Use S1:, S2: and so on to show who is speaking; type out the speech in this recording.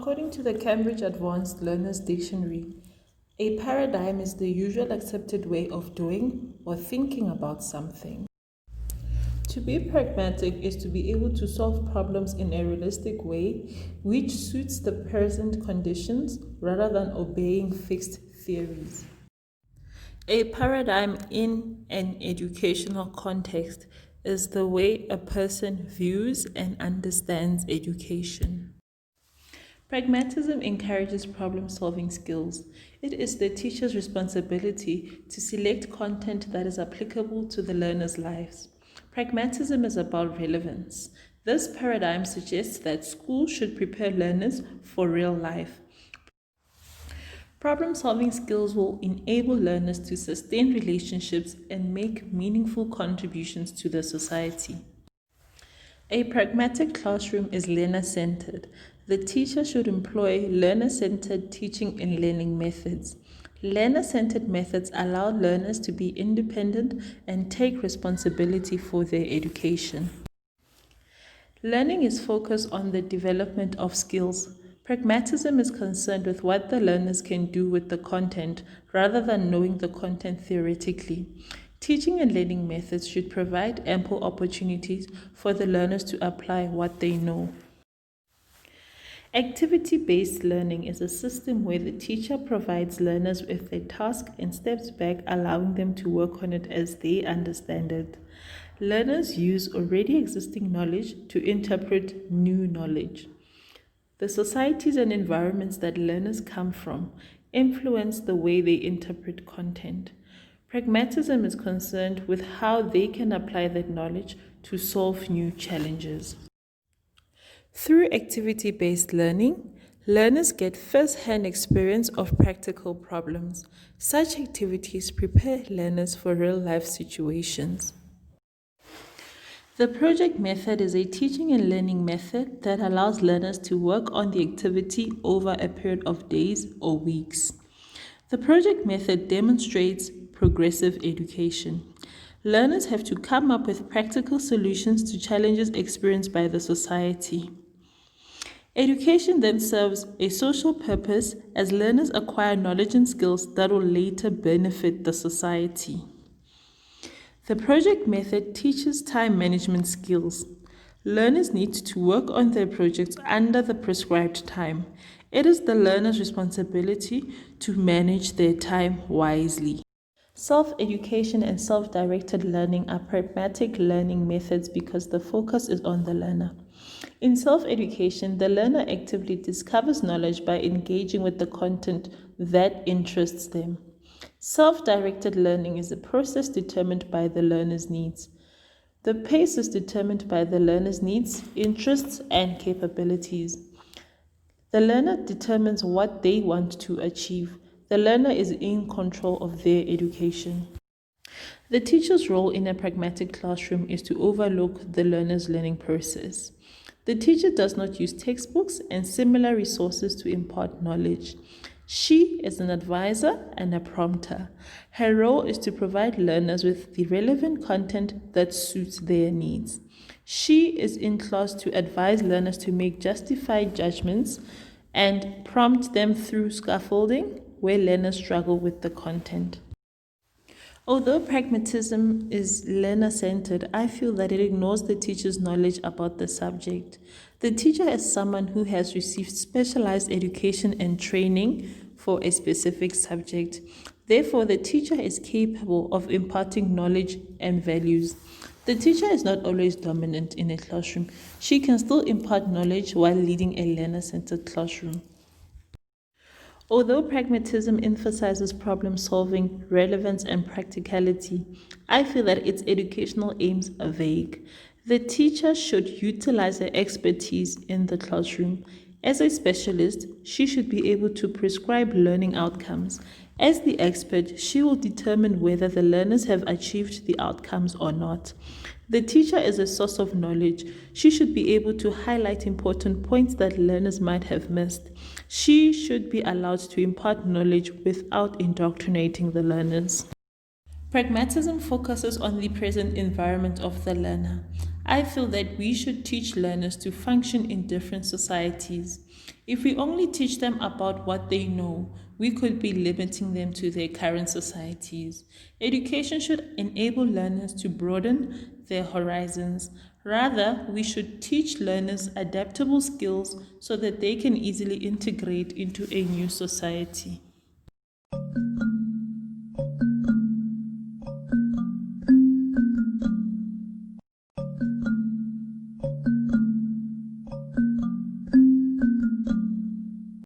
S1: According to the Cambridge Advanced Learners Dictionary, a paradigm is the usual accepted way of doing or thinking about something. To be pragmatic is to be able to solve problems in a realistic way which suits the present conditions rather than obeying fixed theories. A paradigm in an educational context is the way a person views and understands education. Pragmatism encourages problem-solving skills. It is the teacher's responsibility to select content that is applicable to the learner's lives. Pragmatism is about relevance. This paradigm suggests that schools should prepare learners for real life. Problem-solving skills will enable learners to sustain relationships and make meaningful contributions to the society. A pragmatic classroom is learner-centered. The teacher should employ learner-centered teaching and learning methods. Learner-centered methods allow learners to be independent and take responsibility for their education. Learning is focused on the development of skills. Pragmatism is concerned with what the learners can do with the content rather than knowing the content theoretically. Teaching and learning methods should provide ample opportunities for the learners to apply what they know. Activity-based learning is a system where the teacher provides learners with a task and steps back, allowing them to work on it as they understand it. Learners use already existing knowledge to interpret new knowledge. The societies and environments that learners come from influence the way they interpret content. Pragmatism is concerned with how they can apply that knowledge to solve new challenges. Through activity-based learning, learners get first-hand experience of practical problems. Such activities prepare learners for real-life situations. The project method is a teaching and learning method that allows learners to work on the activity over a period of days or weeks. The project method demonstrates progressive education. Learners have to come up with practical solutions to challenges experienced by the society. Education then serves a social purpose as learners acquire knowledge and skills that will later benefit the society. The project method teaches time management skills. Learners need to work on their projects under the prescribed time. It is the learner's responsibility to manage their time wisely. Self-education and self-directed learning are pragmatic learning methods because the focus is on the learner. In self-education, the learner actively discovers knowledge by engaging with the content that interests them. Self-directed learning is a process determined by the learner's needs. The pace is determined by the learner's needs, interests, and capabilities. The learner determines what they want to achieve. The learner is in control of their education. The teacher's role in a pragmatic classroom is to overlook the learner's learning process. The teacher does not use textbooks and similar resources to impart knowledge. She is an advisor and a prompter. Her role is to provide learners with the relevant content that suits their needs. She is in class to advise learners to make justified judgments and prompt them through scaffolding where learners struggle with the content. Although pragmatism is learner-centered, I feel that it ignores the teacher's knowledge about the subject. The teacher is someone who has received specialized education and training for a specific subject. Therefore, the teacher is capable of imparting knowledge and values. The teacher is not always dominant in a classroom. She can still impart knowledge while leading a learner-centered classroom. Although pragmatism emphasizes problem-solving, relevance, and practicality, I feel that its educational aims are vague. The teacher should utilize her expertise in the classroom. As a specialist, she should be able to prescribe learning outcomes. As the expert, she will determine whether the learners have achieved the outcomes or not. The teacher is a source of knowledge. She should be able to highlight important points that learners might have missed. She should be allowed to impart knowledge without indoctrinating the learners. Pragmatism focuses on the present environment of the learner. I feel that we should teach learners to function in different societies. If we only teach them about what they know, we could be limiting them to their current societies. Education should enable learners to broaden their horizons. Rather, we should teach learners adaptable skills so that they can easily integrate into a new society.